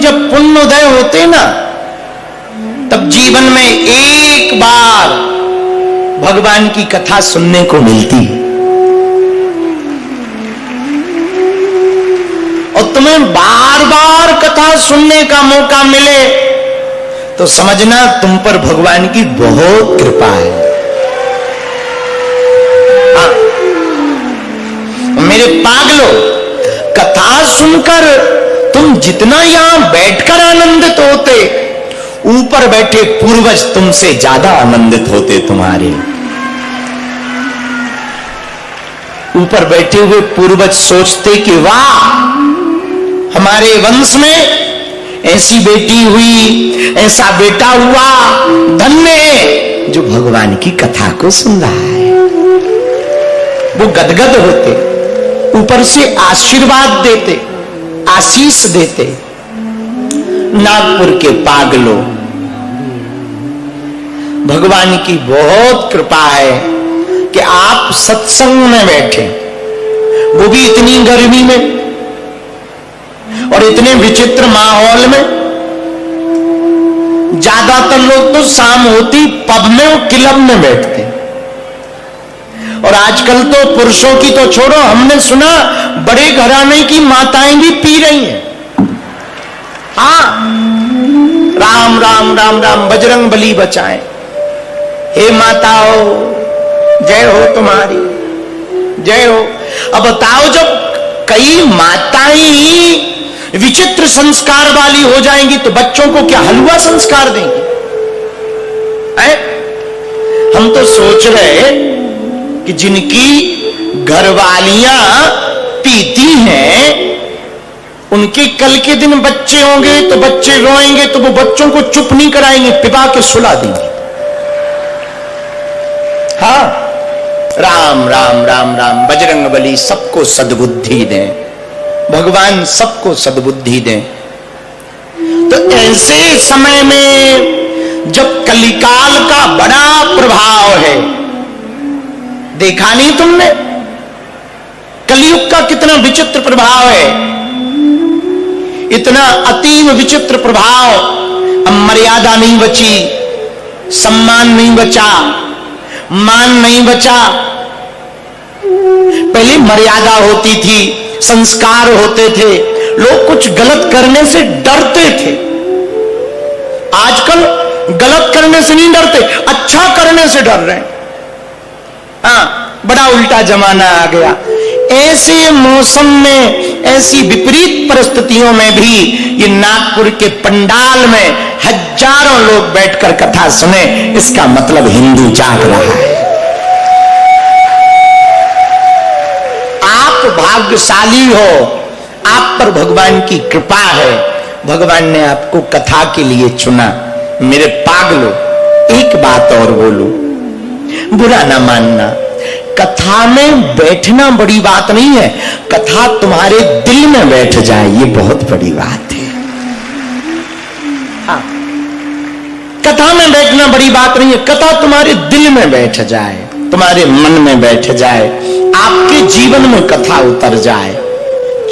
जब पुण्योदय होते ना, तब जीवन में एक बार भगवान की कथा सुनने को मिलती। और तुम्हें बार बार कथा सुनने का मौका मिले तो समझना तुम पर भगवान की बहुत कृपा है। हाँ। मेरे पागलों, कथा सुनकर तुम जितना यहां बैठकर आनंदित होते, ऊपर बैठे पूर्वज तुमसे ज्यादा आनंदित होते। तुम्हारे ऊपर बैठे हुए पूर्वज सोचते कि वाह, हमारे वंश में ऐसी बेटी हुई, ऐसा बेटा हुआ, धन्य है जो भगवान की कथा को सुन रहा है। वो गदगद होते, ऊपर से आशीर्वाद देते, आशीष देते। नागपुर के पागलों, भगवान की बहुत कृपा है कि आप सत्संग में बैठे, वो भी इतनी गर्मी में और इतने विचित्र माहौल में। ज्यादातर लोग तो शाम होती पब में और क्लब में बैठते, और आजकल तो पुरुषों की तो छोड़ो, हमने सुना बड़े घराने की माताएं भी पी रही हैं। हाँ, राम राम राम राम, बजरंग बली बचाए। हे माताओं, जय हो तुम्हारी, जय हो। अब बताओ, जब कई माताएं ही विचित्र संस्कार वाली हो जाएंगी तो बच्चों को क्या हलवा संस्कार देंगी? हम तो सोच रहे कि जिनकी घरवालियां पीती हैं, उनके कल के दिन बच्चे होंगे तो बच्चे रोएंगे तो वो बच्चों को चुप नहीं कराएंगे, पिपा के सुला देंगे। हाँ, राम राम राम राम, बजरंग बली सबको सद्बुद्धि दे, भगवान सबको सद्बुद्धि दे। तो ऐसे समय में जब कलिकाल का बड़ा प्रभाव है, देखा नहीं तुमने कलयुग का कितना विचित्र प्रभाव है, इतना अतीव विचित्र प्रभाव। अब मर्यादा नहीं बची, सम्मान नहीं बचा, मान नहीं बचा। पहले मर्यादा होती थी, संस्कार होते थे, लोग कुछ गलत करने से डरते थे। आजकल गलत करने से नहीं डरते, अच्छा करने से डर रहे हैं। हाँ, बड़ा उल्टा जमाना आ गया। ऐसे मौसम में, ऐसी विपरीत परिस्थितियों में भी ये नागपुर के पंडाल में हजारों लोग बैठकर कथा सुने, इसका मतलब हिंदू जाग रहा है। आप भाग्यशाली हो, आप पर भगवान की कृपा है, भगवान ने आपको कथा के लिए चुना। मेरे पागलों, एक बात और बोलूं, बुरा ना मानना, कथा में बैठना बड़ी बात नहीं है, कथा तुम्हारे दिल में बैठ जाए ये बहुत बड़ी बात है। हाँ, कथा में बैठना बड़ी बात नहीं है, कथा तुम्हारे दिल में बैठ जाए, तुम्हारे मन में बैठ जाए, आपके जीवन में कथा उतर जाए,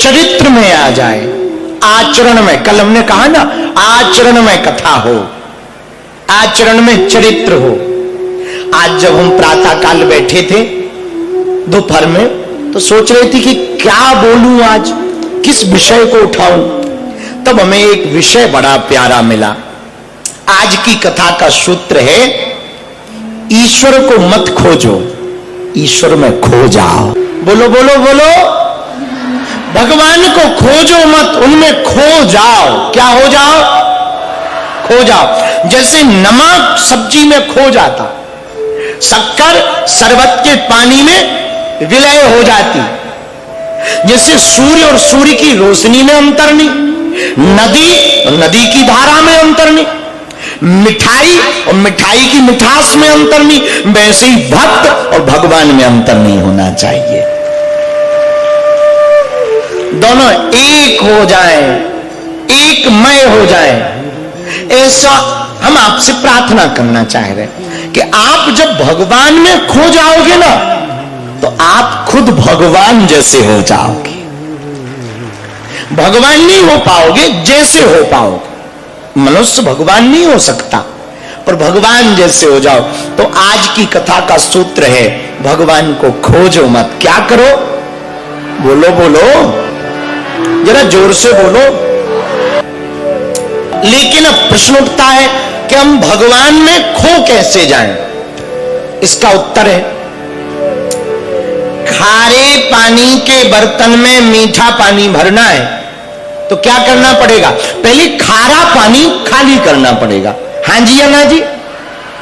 चरित्र में आ जाए, आचरण में। कल हमने कहा ना, आचरण में कथा हो, आचरण में चरित्र हो। आज जब हम प्रातः काल बैठे थे दोपहर में, तो सोच रहे थे कि क्या बोलूं आज, किस विषय को उठाऊं, तब हमें एक विषय बड़ा प्यारा मिला। आज की कथा का सूत्र है, ईश्वर को मत खोजो, ईश्वर में खो जाओ। बोलो बोलो बोलो, भगवान को खोजो मत, उनमें खो जाओ। क्या हो जाओ? खो जाओ। जैसे नमक सब्जी में खो जाता, शक्कर शरबत के पानी में विलय हो जाती, जैसे सूर्य और सूर्य की रोशनी में अंतर नहीं, नदी और नदी की धारा में अंतर नहीं, मिठाई और मिठाई की मिठास में अंतर नहीं, वैसे ही भक्त और भगवान में अंतर नहीं होना चाहिए। दोनों एक हो जाएं, एक मय हो जाएं, ऐसा हम आपसे प्रार्थना करना चाह रहे हैं कि आप जब भगवान में खो जाओगे ना, तो आप खुद भगवान जैसे हो जाओगे। भगवान नहीं हो पाओगे, जैसे हो पाओगे। मनुष्य भगवान नहीं हो सकता, पर भगवान जैसे हो जाओ। तो आज की कथा का सूत्र है, भगवान को खोजो मत। क्या करो? बोलो बोलो, जरा जोर से बोलो। लेकिन अब प्रश्न उठता है कि हम भगवान में खो कैसे जाएं? इसका उत्तर है, खारे पानी के बर्तन में मीठा पानी भरना है तो क्या करना पड़ेगा? पहले खारा पानी खाली करना पड़ेगा। हाँ जी या ना जी?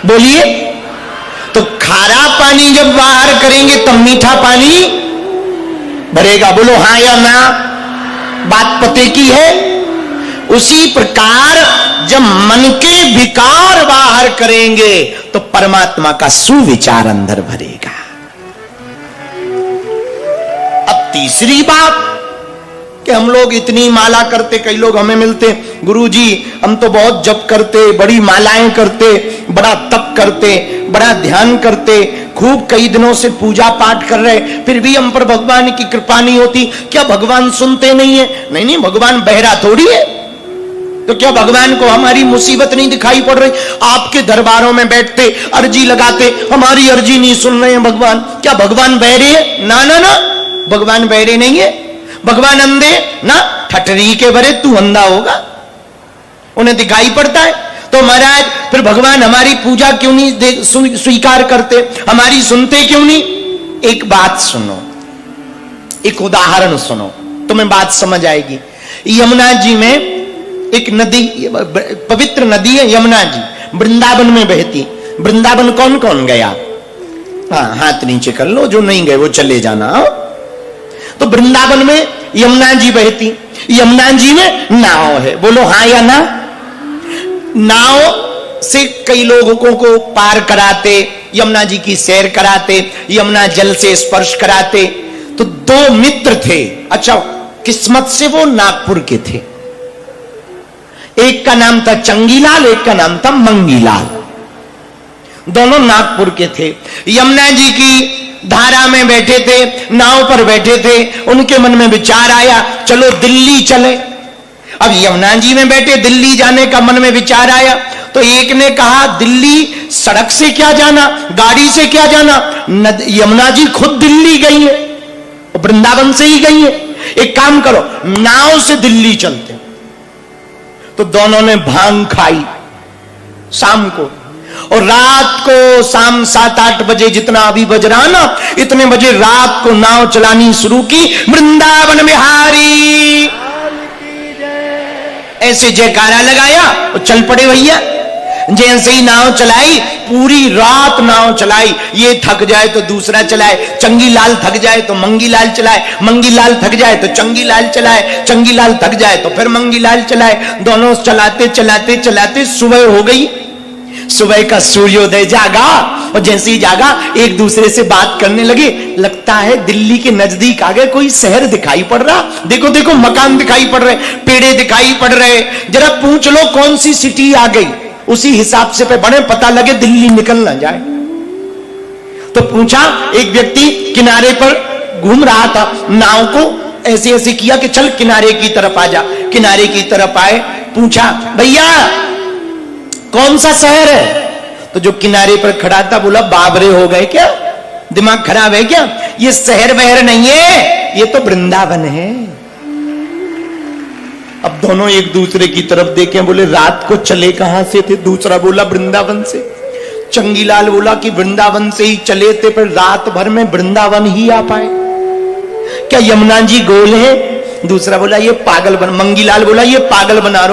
बोलिए। तो खारा पानी जब बाहर करेंगे तब मीठा पानी भरेगा। बोलो हाँ या ना? बात पते की है। उसी प्रकार जब मन के विकार बाहर करेंगे तो परमात्मा का सुविचार अंदर भरेगा। अब तीसरी बात कि हम लोग इतनी माला करते, कई लोग हमें मिलते, गुरुजी हम तो बहुत जप करते, बड़ी मालाएं करते, बड़ा तप करते, बड़ा ध्यान करते, खूब कई दिनों से पूजा पाठ कर रहे, फिर भी हम पर भगवान की कृपा नहीं होती। क्या भगवान सुनते नहीं है? नहीं नहीं, भगवान बहरा थोड़ी है। तो क्या भगवान को हमारी मुसीबत नहीं दिखाई पड़ रही? आपके दरबारों में बैठते, अर्जी लगाते, हमारी अर्जी नहीं सुन रहे हैं भगवान। क्या भगवान बहरे है? ना ना ना, भगवान बहरे नहीं है। भगवान अंधे ना, ठटरी के भरे तू अंधा होगा, उन्हें दिखाई पड़ता है। तो महाराज फिर भगवान हमारी पूजा क्यों नहीं स्वीकार करते, हमारी सुनते क्यों नहीं? एक बात सुनो, एक उदाहरण सुनो, तुम्हें बात समझ आएगी। यमुना जी में एक नदी, पवित्र नदी है यमुना जी, वृंदावन में बहती। वृंदावन कौन कौन गया? हाँ, हाथ नीचे कर लो, जो नहीं गए वो चले जाना। तो वृंदावन में यमुना जी बहती, यमुना जी में नाव है। बोलो हाँ या ना? नाव से कई लोगों को पार कराते, यमुना जी की सैर कराते, यमुना जल से स्पर्श कराते। तो दो मित्र थे। अच्छा, किस्मत से वो नागपुर के थे। एक का नाम था चंगीलाल, एक का नाम था मंगीलाल। दोनों नागपुर के थे। यमुना जी की धारा में बैठे थे, नाव पर बैठे थे। उनके मन में विचार आया, चलो दिल्ली चले। अब यमुना जी में बैठे, दिल्ली जाने का मन में विचार आया। तो एक ने कहा, दिल्ली सड़क से क्या जाना, गाड़ी से क्या जाना, यमुना जी खुद दिल्ली गई है, वृंदावन से ही गई है। एक काम करो, नाव से दिल्ली चलते। तो दोनों ने भांग खाई शाम को, और रात को शाम 7-8 बजे, जितना अभी बज रहा ना, इतने बजे रात को नाव चलानी शुरू की। वृंदावन बिहारी ऐसे जयकारा लगाया और चल पड़े भैया। जैसे ही नाव चलाई, पूरी रात नाव चलाई। ये थक जाए तो दूसरा चलाए, चंगीलाल थक जाए तो मंगीलाल चलाए, मंगीलाल थक जाए तो चंगीलाल चलाए, चंगीलाल थक जाए तो फिर मंगीलाल चलाए। दोनों चलाते चलाते चलाते सुबह हो गई। सुबह का सूर्योदय जागा, और जैसे ही जागा एक दूसरे से बात करने लगे। लगता है दिल्ली के नजदीक आ गए, कोई शहर दिखाई पड़ रहा, देखो देखो मकान दिखाई पड़ रहे, पेड़े दिखाई पड़ रहे, जरा पूछ लो कौन सी सिटी आ गई, उसी हिसाब से पे बड़े पता लगे दिल्ली निकल ना जाए। तो पूछा, एक व्यक्ति किनारे पर घूम रहा था, नाव को ऐसे ऐसे किया कि चल किनारे की तरफ आ जा। किनारे की तरफ आए, पूछा, भैया कौन सा शहर है? तो जो किनारे पर खड़ा था बोला, बाबरे हो गए क्या, दिमाग खराब है क्या, ये शहर वहर नहीं है, ये तो वृंदावन है। अब दोनों एक दूसरे की तरफ देखे, बोले रात को चले कहां से थे? दूसरा बोला वृंदावन से। चंगीलाल बोला कि वृंदावन से ही चले थे, पर रात भर में वृंदावन ही आ पाए क्या? यमुना जी गोल है? दूसरा बोला ये पागल मंगीलाल बोला ये पागल बना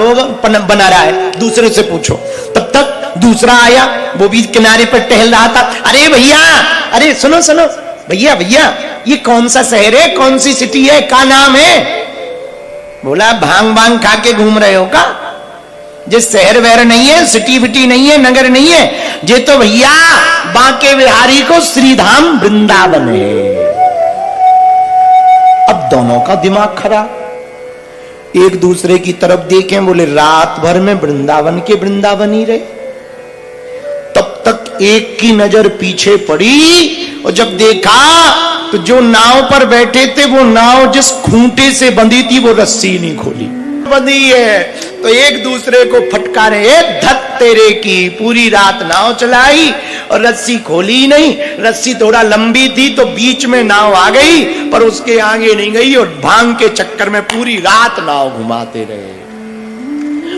रहा है, दूसरे से पूछो। तब तक दूसरा आया, वो भी किनारे पर टहल रहा था। अरे भैया, अरे सुनो सुनो भैया, भैया ये कौन सा शहर है, कौन सी सिटी है, क्या नाम है? बोला भांग भांग खा के घूम रहे हो का? जिस शहर वहर नहीं है, सिटी विटी नहीं है, नगर नहीं है, ये तो भैया बांके बिहारी को श्रीधाम वृंदावन है। अब दोनों का दिमाग खराब, एक दूसरे की तरफ देखें, बोले रात भर में वृंदावन के वृंदावन ही रहे। तब तक एक की नजर पीछे पड़ी और जब देखा तो जो नाव पर बैठे थे वो नाव जिस खूंटे से बंधी थी वो रस्सी नहीं खोली, बंधी है। तो एक दूसरे को फटकारे, धत तेरे की, पूरी रात नाव चलाई और रस्सी खोली नहीं। रस्सी थोड़ा लंबी थी तो बीच में नाव आ गई पर उसके आगे नहीं गई और भांग के चक्कर में पूरी रात नाव घुमाते रहे।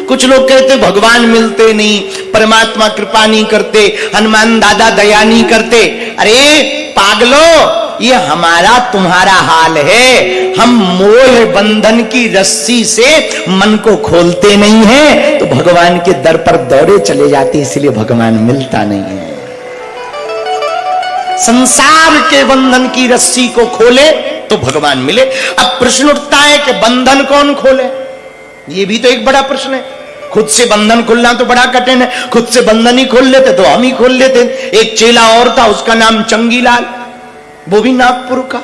कुछ लोग कहते भगवान मिलते नहीं, परमात्मा कृपा नहीं करते, हनुमान दादा दया नहीं करते। अरे पागलो, ये हमारा तुम्हारा हाल है। हम मोह बंधन की रस्सी से मन को खोलते नहीं है तो भगवान के दर पर दौड़े चले जाते, इसलिए भगवान मिलता नहीं है। संसार के बंधन की रस्सी को खोले तो भगवान मिले। अब प्रश्न उठता है कि बंधन कौन खोले? ये भी तो एक बड़ा प्रश्न है। खुद से बंधन खोलना तो बड़ा कठिन है, खुद से बंधन ही खोल लेते तो हम ही खोल लेते। एक चेला और था, उसका नाम चंगीलाल, वो भी नागपुर का।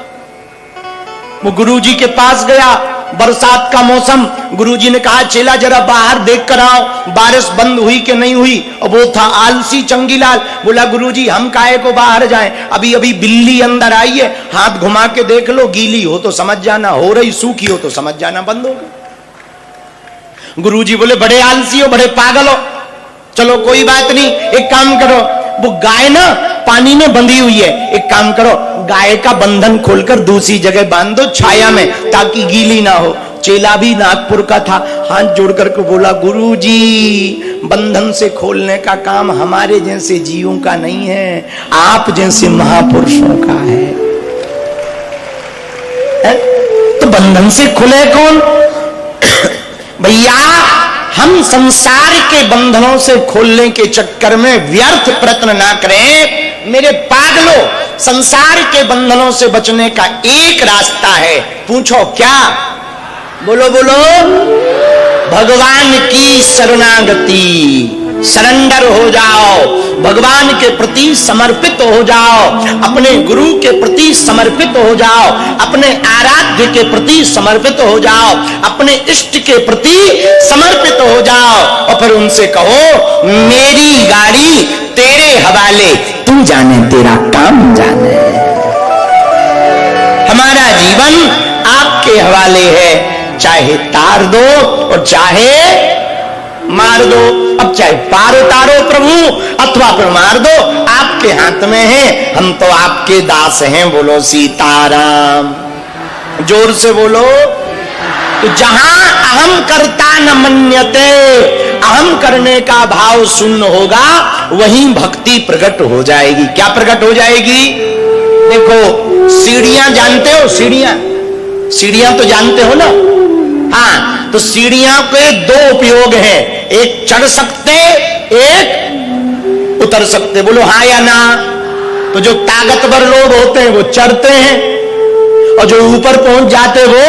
वो गुरुजी के पास गया, बरसात का मौसम, गुरुजी ने कहा चेला जरा बाहर देख कर आओ बारिश बंद हुई कि नहीं हुई। और वो था आलसी चंगीलाल, बोला गुरुजी हम काहे को बाहर जाएं, अभी अभी बिल्ली अंदर आई है, हाथ घुमा के देख लो, गीली हो तो समझ जाना, हो रही सूखी हो तो समझ जाना बंद हो गई। गुरुजी बोले बड़े आलसी हो, बड़े पागल हो, चलो कोई बात नहीं, एक काम करो, वो गाय ना पानी में बंधी हुई है, एक काम करो गाय का बंधन खोलकर दूसरी जगह बांध दो छाया में, ताकि गीली ना हो। चेला भी नागपुर का था, हाथ जोड़कर के बोला गुरुजी बंधन से खोलने का काम हमारे जैसे जीवों का नहीं है, आप जैसे महापुरुषों का है। तो बंधन से खुले कौन? भैया हम संसार के बंधनों से खोलने के चक्कर में व्यर्थ प्रयत्न ना करें। मेरे पागलों, संसार के बंधनों से बचने का एक रास्ता है, पूछो क्या? बोलो बोलो, भगवान की शरणागति, सरेंडर हो जाओ, भगवान के प्रति समर्पित हो जाओ, अपने गुरु के प्रति समर्पित हो जाओ, अपने आराध्य के प्रति समर्पित हो जाओ, अपने इष्ट के प्रति समर्पित हो जाओ और फिर उनसे कहो मेरी गाड़ी तेरे हवाले, तू जाने तेरा काम जाने, हमारा जीवन आपके हवाले है, चाहे तार दो और चाहे मार दो। अब चाहे पार उतारो प्रभु अथवा फिर मार दो, आपके हाथ में है, हम तो आपके दास हैं। बोलो सीताराम, जोर से बोलो। तो जहां अहम करता न मन्यते, अहम करने का भाव शून्य होगा, वहीं भक्ति प्रकट हो जाएगी। क्या प्रकट हो जाएगी? देखो सीढ़ियां जानते हो, सीढ़ियां तो जानते हो ना? हाँ, तो सीढ़ियां के दो उपयोग हैं, एक चढ़ सकते, एक उतर सकते। बोलो हाँ या ना? तो जो ताकतवर लोग होते हैं वो चढ़ते हैं और जो ऊपर पहुंच जाते वो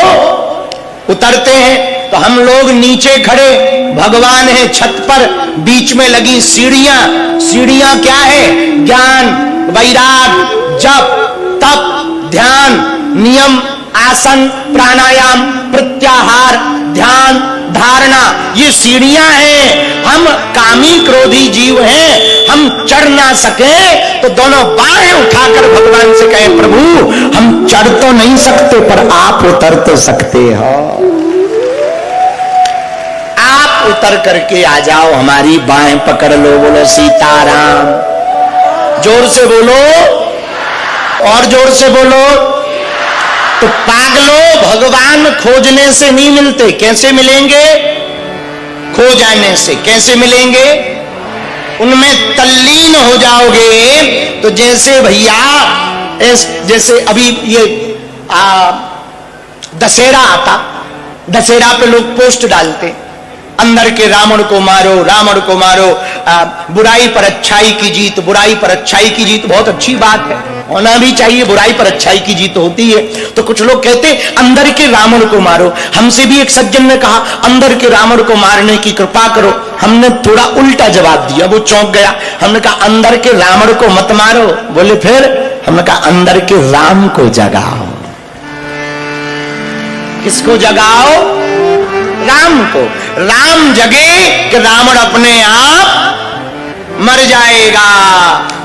उतरते हैं। तो हम लोग नीचे खड़े, भगवान है छत पर, बीच में लगी सीढ़ियां। सीढ़ियां क्या है? ज्ञान, वैराग, जप, तप, ध्यान, नियम, आसन, प्राणायाम, प्रत्याहार, ध्यान, धारणा, ये सीढ़ियां हैं। हम कामी क्रोधी जीव हैं, हम चढ़ ना सके तो दोनों बाहें उठाकर भगवान से कहें प्रभु हम चढ़ तो नहीं सकते पर आप उतर तो सकते हो, आप उतर करके आ जाओ, हमारी बाहें पकड़ लो। बोलो सीताराम, जोर से बोलो और जोर से बोलो। तो पागलों, भगवान खोजने से नहीं मिलते, कैसे मिलेंगे? खो जाने से। कैसे मिलेंगे? उनमें तल्लीन हो जाओगे। तो जैसे भैया, जैसे अभी ये दशहरा आता, दशहरा पे लोग पोस्ट डालते, अंदर के रावण को मारो, रावण को मारो, बुराई पर अच्छाई की जीत, बुराई पर अच्छाई की जीत। बहुत अच्छी बात है, होना भी चाहिए, बुराई पर अच्छाई की जीत होती है। तो कुछ लोग कहते अंदर के रावण को मारो। हमसे भी एक सज्जन ने कहा अंदर के रावण को मारने की कृपा करो। हमने थोड़ा उल्टा जवाब दिया, वो चौंक गया। हमने कहा अंदर के रावण को मत मारो। बोले फिर? हमने कहा अंदर के राम को जगाओ। किसको जगाओ? राम को। राम जगे कि रावण अपने आप मर जाएगा।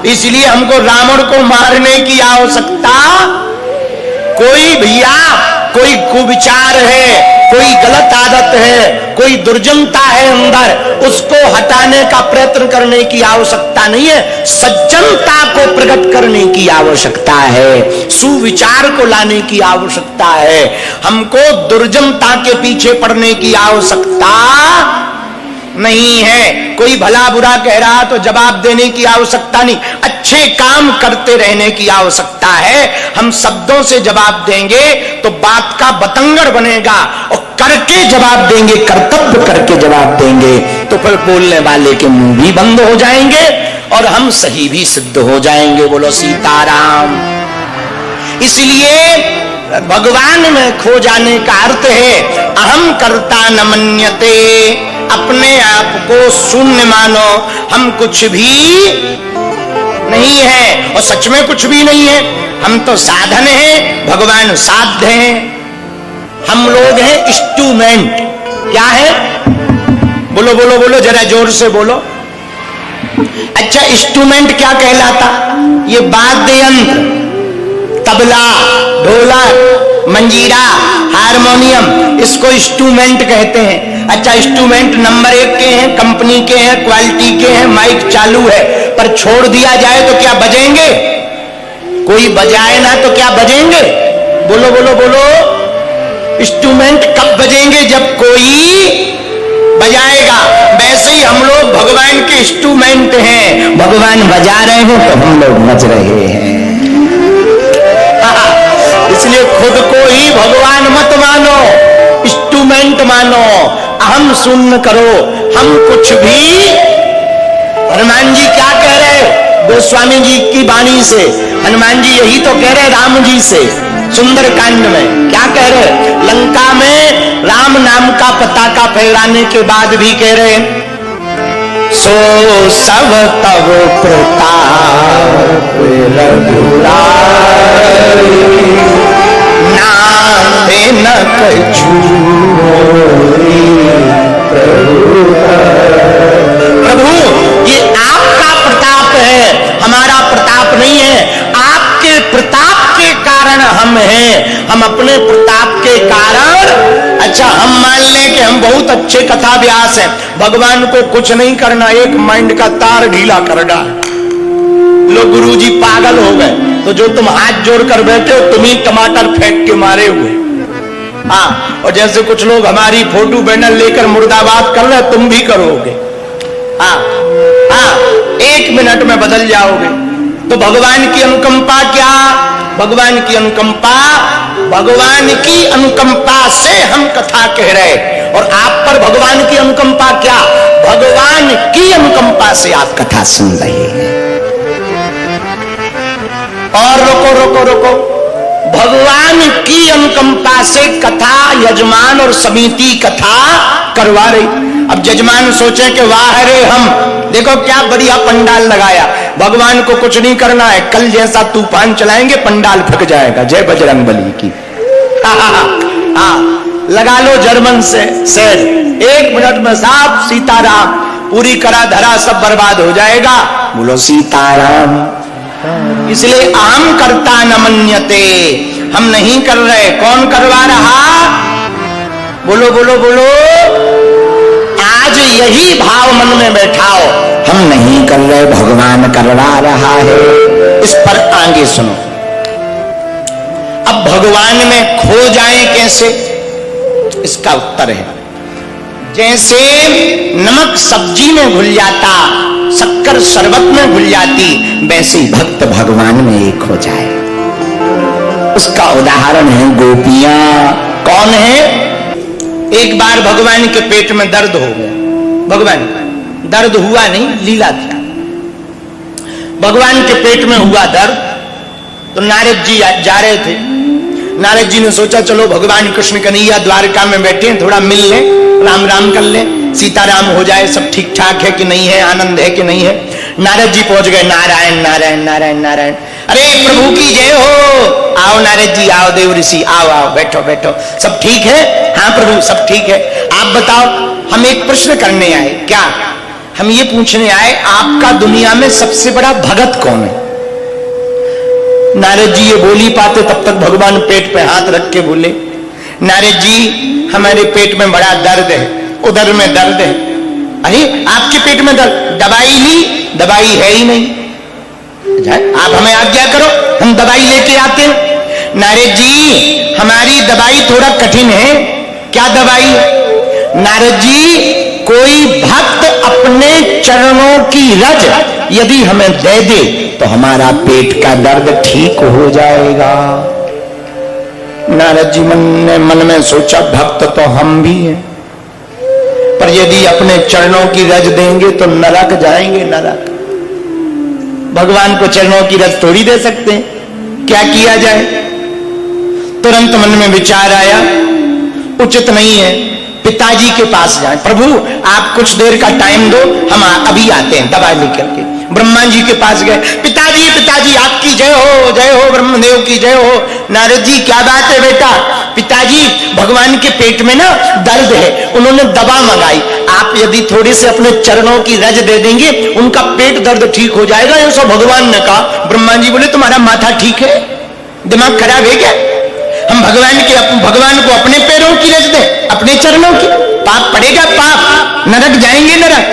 इसलिए हमको रावण को मारने की आवश्यकता कोई भैया, कोई कुविचार है, कोई गलत आदत है, कोई दुर्जनता है अंदर, उसको हटाने का प्रयत्न करने की आवश्यकता नहीं है। सज्जनता को प्रकट करने की आवश्यकता है, सुविचार को लाने की आवश्यकता है। हमको दुर्जनता के पीछे पड़ने की आवश्यकता नहीं है। कोई भला बुरा कह रहा तो जवाब देने की आवश्यकता नहीं, अच्छे काम करते रहने की आवश्यकता है। हम शब्दों से जवाब देंगे तो बात का बतंगड़ बनेगा, और करके जवाब देंगे, कर्तव्य करके जवाब देंगे तो फिर बोलने वाले के मुंह भी बंद हो जाएंगे और हम सही भी सिद्ध हो जाएंगे। बोलो सीताराम। इसलिए भगवान में खो जाने का अर्थ है अहम कर्ता न मन्यते, अपने आप को शून्य मानो, हम कुछ भी नहीं है और सच में कुछ भी नहीं है। हम तो साधन हैं, भगवान साध्य हैं। हम लोग हैं इंस्ट्रूमेंट। क्या है? बोलो बोलो बोलो, जरा जोर से बोलो। अच्छा, इंस्ट्रूमेंट क्या कहलाता? ये वाद्य यंत्र, तबला, ढोलक, मंजीरा, हारमोनियम, इसको इंस्ट्रूमेंट कहते हैं। अच्छा, इंस्ट्रूमेंट नंबर 1 के हैं, कंपनी के हैं, क्वालिटी के हैं, माइक चालू है, पर छोड़ दिया जाए तो क्या बजेंगे? कोई बजाए ना तो क्या बजेंगे? बोलो बोलो बोलो। इंस्ट्रूमेंट कब बजेंगे? जब कोई बजाएगा। वैसे ही हम लोग भगवान के इंस्ट्रूमेंट हैं, भगवान बजा रहे हैं तो हम लोग बज रहे हैं। इसलिए खुद को ही भगवान मत मानो, इंस्ट्रूमेंट मानो, अहम शून्य करो, हम कुछ भी। हनुमान जी क्या कह रहे? गोस्वामी जी की वाणी से हनुमान जी यही तो कह रहे राम जी से सुंदर कांड में। क्या कह रहे? लंका में राम नाम का पताका फहराने के बाद भी कह रहे सो सब तब प्रताप रघुराई, नाथे न कछु प्रभु, ये आपका प्रताप है, हमारा प्रताप नहीं है। आपके प्रताप के कारण हम हैं, हम अपने प्रताप के कारण। अच्छा, हम मान लें कि हम बहुत अच्छे कथा व्यास हैं, भगवान को कुछ नहीं करना, एक माइंड का तार ढीला करना। लोग गुरुजी पागल हो गए, तो जो तुम हाथ जोड़कर बैठे हो तुम ही टमाटर फेंक के मारे हुए। हाँ, और जैसे कुछ लोग हमारी फोटो बैनर लेकर मुर्दाबाद कर रहे, तुम भी करोगे। हाँ हाँ, 1 मिनट में बदल जाओगे। तो भगवान की अनुकंपा क्या? भगवान की अनुकंपा, भगवान की अनुकंपा से हम कथा कह रहे, और आप पर भगवान की अनुकंपा क्या? भगवान की अनुकंपा से आप कथा सुन रहे हैं। और रोको रोको रोको, भगवान की अनुकंपा से कथा यजमान और समिति कथा करवा रही। अब यजमान सोचे कि वाह रे, हम देखो क्या बढ़िया पंडाल लगाया, भगवान को कुछ नहीं करना है, कल जैसा तूफान चलाएंगे पंडाल फट जाएगा। जय बजरंग बली की। लगा लो जर्मन से शेर, 1 मिनट में साफ सीताराम, पूरी करा धरा सब बर्बाद हो जाएगा। बोलो सीताराम। इसलिए अहम कर्ता न मन्यते, हम नहीं कर रहे। कौन करवा रहा? बोलो बोलो बोलो। आज यही भाव मन में बैठाओ, हम नहीं कर रहे, भगवान करवा रहा है। इस पर आगे सुनो। अब भगवान में खो जाए कैसे? इसका उत्तर है, जैसे नमक सब्जी में घुल जाता, शक्कर शरबत में घुल जाती, वैसे ही भक्त भगवान में एक हो जाए। उसका उदाहरण है गोपियां। कौन है? एक बार भगवान के पेट में दर्द हो गया। भगवान दर्द हुआ नहीं, लीला था। भगवान के पेट में हुआ दर्द, तो नारद जी जा रहे थे। नारद जी ने सोचा चलो भगवान कृष्ण कन्हैया द्वारका में बैठे हैं, थोड़ा मिल लें, राम राम कर लें, सीताराम हो जाए, सब ठीक ठाक है कि नहीं है, आनंद है कि नहीं है। नारद जी पहुंच गए। नारायण नारायण नारायण नारायण, अरे प्रभु की जय हो। आओ नारद जी, आओ देव ऋषि, आओ आओ, बैठो बैठो, सब ठीक है? हाँ प्रभु सब ठीक है। आप बताओ, हम एक प्रश्न करने आए। क्या? हम ये पूछने आए, आपका दुनिया में सबसे बड़ा भगत कौन है? नारद जी ये बोल ही पाते, तब तक भगवान पेट पे हाथ रख के बोले, नारद जी हमारे पेट में बड़ा दर्द है, उधर में दर्द है। अरे आपके पेट में दर्द, दवाई ली? दवाई है ही नहीं, आप हमें आज्ञा करो, हम दवाई लेके आते हैं। नारद जी हमारी दवाई थोड़ा कठिन है। क्या दवाई? नारद जी कोई भक्त अपने चरणों की रज यदि हमें दे दे तो हमारा पेट का दर्द ठीक हो जाएगा। नारद जी मन में सोचा, भक्त तो हम भी हैं, पर यदि अपने चरणों की रज देंगे तो नरक जाएंगे, नरक। भगवान को चरणों की रज थोड़ी दे सकते हैं, क्या किया जाए? तुरंत मन में विचार आया, उचित नहीं है, पिताजी के पास जाएं। प्रभु आप कुछ देर का टाइम दो, हम अभी आते हैं दवा लेकर के। ब्रह्मा जी के पास गए, पिताजी पिताजी आपकी जय हो, ब्रह्मदेव की जय हो। नारद जी क्या बात है बेटा? पिताजी भगवान के पेट में ना दर्द है, उन्होंने दवा मंगाई, आप यदि थोड़े से अपने चरणों की रज दे देंगे उनका पेट दर्द ठीक हो जाएगा, ऐसा भगवान ने कहा। ब्रह्मा जी बोले तुम्हारा माथा ठीक है, दिमाग खराब है क्या? हम भगवान को अपने पैरों की रज दें, अपने चरणों की? पाप पड़ेगा, पाप, नरक जाएंगे, नरक,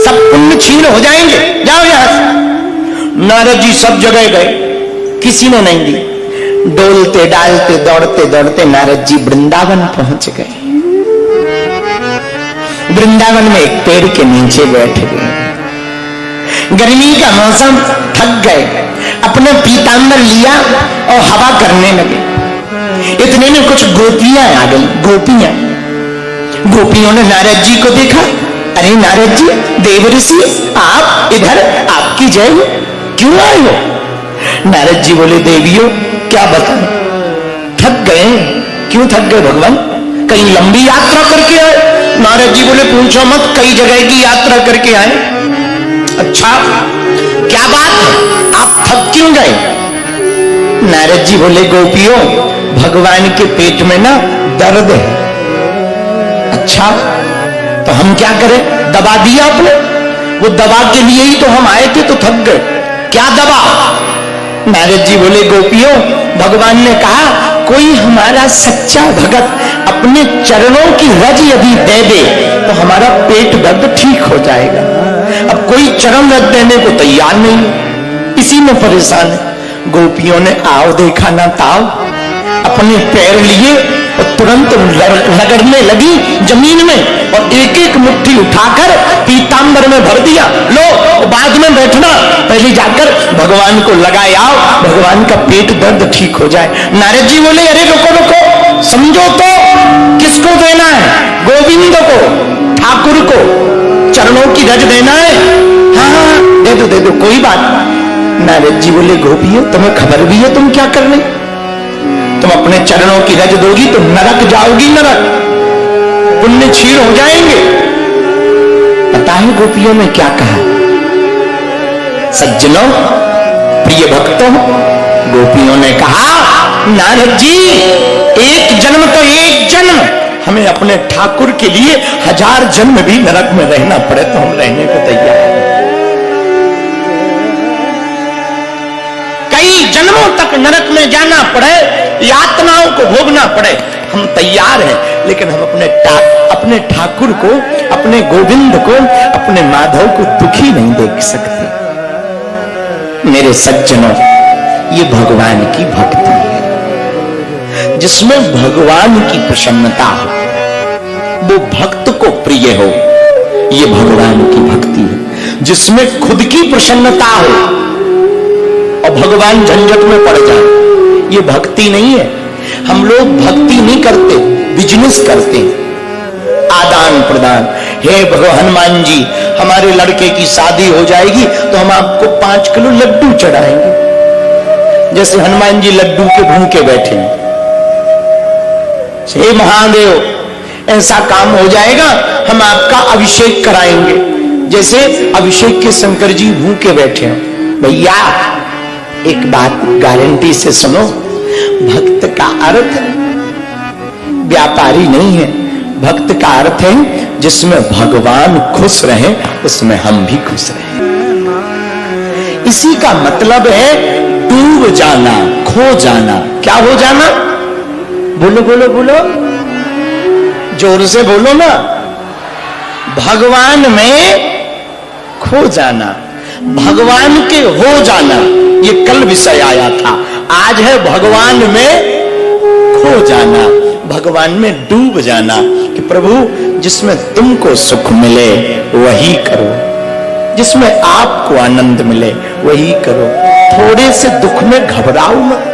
सब पुण्य छीन हो जाएंगे, जाओ यहां से। नारद जी सब जगह गए, किसी ने नहीं दी। डोलते डालते दौड़ते दौड़ते नारद जी वृंदावन पहुंच गए। वृंदावन में एक पेड़ के नीचे बैठ गए, गर्मी का मौसम, थक गए, अपने पीतांबर लिया और हवा करने लगे। इतने में कुछ गोपियां आ गई, गोपियों ने नारद जी को देखा, अरे नारद जी, देव ऋषि आप इधर, आपकी जय हो, क्यों आए हो? नारद जी बोले, देवियों क्या बताएं, थक गए। क्यों थक गए भगवान? कहीं लंबी यात्रा करके आए? नारद जी बोले, पूछो मत, कई जगह की यात्रा करके आए। अच्छा क्या बात है, आप थक क्यों गए? नारद जी बोले, गोपियों भगवान के पेट में ना दर्द है। अच्छा तो हम क्या करें? दवा दिया आपने, वो दवा के लिए ही तो हम आए थे, तो थक गए, क्या दवा? नारद जी बोले, गोपियों भगवान ने कहा कोई हमारा सच्चा भगत अपने चरणों की रज यदि दे दे तो हमारा पेट दर्द ठीक हो जाएगा। अब कोई चरण रज देने को तैयार नहीं, इसी में परेशान है। गोपियों ने आओ देखा ना ताओ, अपने पैर लिए और तुरंत रगड़ने लगी जमीन में, और एक एक मुट्ठी उठाकर पीतांबर में भर दिया। लो बाद में बैठना, पहले जाकर भगवान को लगाए आओ, भगवान का पेट दर्द ठीक हो जाए। नारद जी बोले, अरे रुको रुको, समझो तो, किसको देना है? गोविंद को, ठाकुर को चरणों की रज देना है? हाँ दे दो कोई बात। नारद जी बोले, गोपियों तुम्हें खबर भी है तुम क्या कर रहे? तुम अपने चरणों की रज दोगी तो नरक जाओगी, नरक, पुण्य क्षीण हो जाएंगे। पता है गोपियों ने क्या कहा? सज्जनों, प्रिय भक्तों, गोपियों ने कहा, नारद जी एक जन्म तो एक जन्म, हमें अपने ठाकुर के लिए 1000 जन्म भी नरक में रहना पड़े तो हम रहने को तैयार हैं। कई जन्मों तक नरक में जाना पड़े, यातनाओं को भोगना पड़े, हम तैयार हैं, लेकिन हम अपने ठाकुर को, अपने गोविंद को, अपने माधव को दुखी नहीं देख सकते। मेरे सज्जनों, ये भगवान की भक्ति है, जिसमें भगवान की प्रसन्नता हो, वो भक्त को प्रिय हो, ये भगवान की भक्ति है। जिसमें खुद की प्रसन्नता हो और भगवान झंझट में पड़ जाए, ये भक्ति नहीं है। हम लोग भक्ति नहीं करते, बिजनेस करते हैं, आदान प्रदान। हे भगवान हनुमान जी, हमारे लड़के की शादी हो जाएगी तो हम आपको 5 किलो लड्डू चढ़ाएंगे। जैसे हनुमान जी लड्डू के भूखे बैठे हैं। हे महादेव, ऐसा काम हो जाएगा, हम आपका अभिषेक कराएंगे। जैसे अभिषेक के शंकर जी भूखे बैठे हैं। भैया एक बात गारंटी से सुनो, भक्त का अर्थ व्यापारी नहीं है, भक्त का अर्थ है जिसमें भगवान खुश रहे उसमें हम भी खुश रहे। इसी का मतलब है डूब जाना, खो जाना। क्या हो जाना? बोलो बोलो बोलो, जोर से बोलो ना। भगवान में खो जाना, भगवान के हो जाना, ये कल विषय आया था। आज है भगवान में खो जाना, भगवान में डूब जाना कि प्रभु जिसमें तुमको सुख मिले वही करो, जिसमें आपको आनंद मिले वही करो। थोड़े से दुख में घबराओ मत।